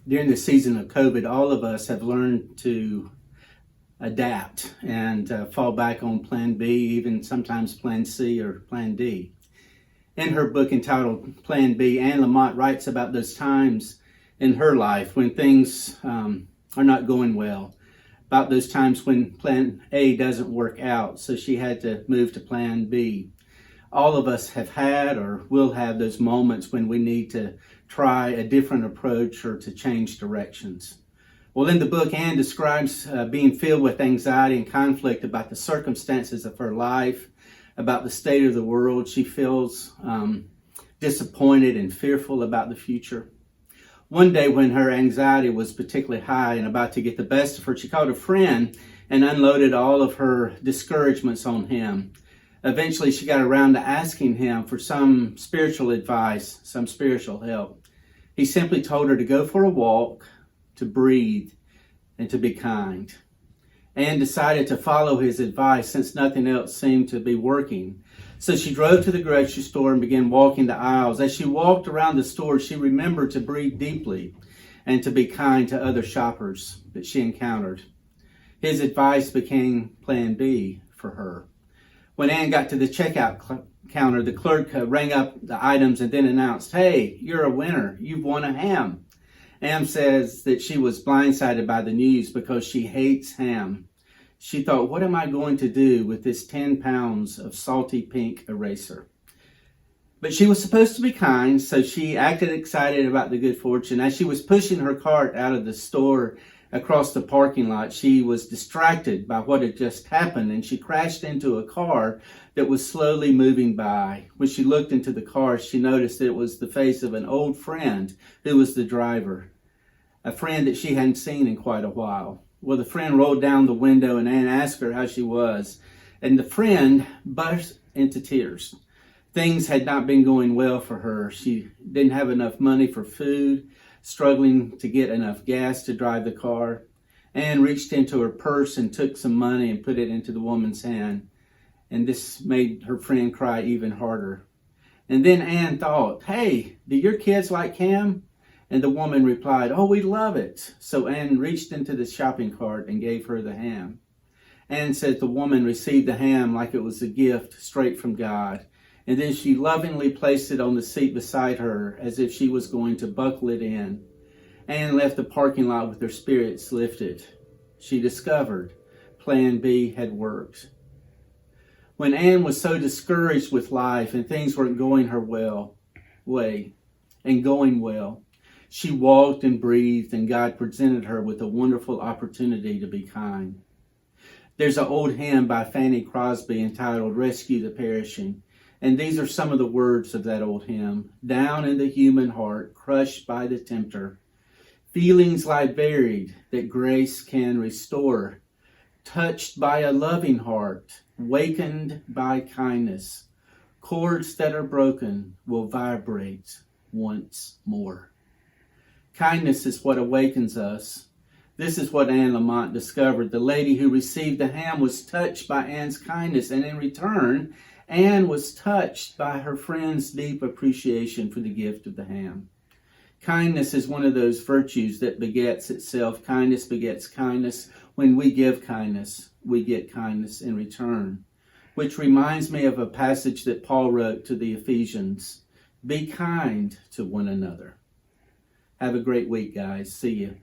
During the season of COVID, all of us have learned to adapt and fall back on Plan B, even sometimes Plan C or Plan D. In her book entitled Plan B, Anne Lamott writes about those times in her life when things are not going well, about those times when Plan A doesn't work out, so she had to move to Plan B. All of us have had or will have those moments when we need to try a different approach or to change directions. Well, in the book, Anne describes being filled with anxiety and conflict about the circumstances of her life, about the state of the world. She feels disappointed and fearful about the future. One day when her anxiety was particularly high and about to get the best of her, she called a friend and unloaded all of her discouragements on him. Eventually, she got around to asking him for some spiritual advice, some spiritual help. He simply told her to go for a walk, to breathe, and to be kind. Anne decided to follow his advice since nothing else seemed to be working. So she drove to the grocery store and began walking the aisles. As she walked around the store, she remembered to breathe deeply and to be kind to other shoppers that she encountered. His advice became Plan B for her. When Anne got to the checkout counter, the clerk rang up the items and then announced, "Hey, you're a winner. You've won a ham." Anne says that she was blindsided by the news because she hates ham. She thought, what am I going to do with this 10 pounds of salty pink eraser? But she was supposed to be kind, so she acted excited about the good fortune. As she was pushing her cart out of the store across the parking lot, she was distracted by what had just happened, and she crashed into a car that was slowly moving by. When she looked into the car, she noticed that it was the face of an old friend who was the driver, a friend that she hadn't seen in quite a while. Well, the friend rolled down the window, and Anne asked her how she was, and the friend burst into tears. Things had not been going well for her. She didn't have enough money for food, struggling to get enough gas to drive the car. Anne reached into her purse and took some money and put it into the woman's hand. And this made her friend cry even harder. And then Anne thought, hey, do your kids like ham? And the woman replied, oh, we love it. So Anne reached into the shopping cart and gave her the ham. Anne said the woman received the ham like it was a gift straight from God. And then she lovingly placed it on the seat beside her as if she was going to buckle it in. Anne left the parking lot with her spirits lifted. She discovered Plan B had worked. When Anne was so discouraged with life and things weren't going her way, she walked and breathed, and God presented her with a wonderful opportunity to be kind. There's an old hymn by Fanny Crosby entitled Rescue the Perishing. And these are some of the words of that old hymn. Down in the human heart, crushed by the tempter, feelings lie buried that grace can restore. Touched by a loving heart, wakened by kindness, chords that are broken will vibrate once more. Kindness is what awakens us. This is what Anne Lamott discovered. The lady who received the ham was touched by Anne's kindness, and in return, Anne was touched by her friend's deep appreciation for the gift of the ham. Kindness is one of those virtues that begets itself. Kindness begets kindness. When we give kindness, we get kindness in return. Which reminds me of a passage that Paul wrote to the Ephesians. Be kind to one another. Have a great week, guys. See you.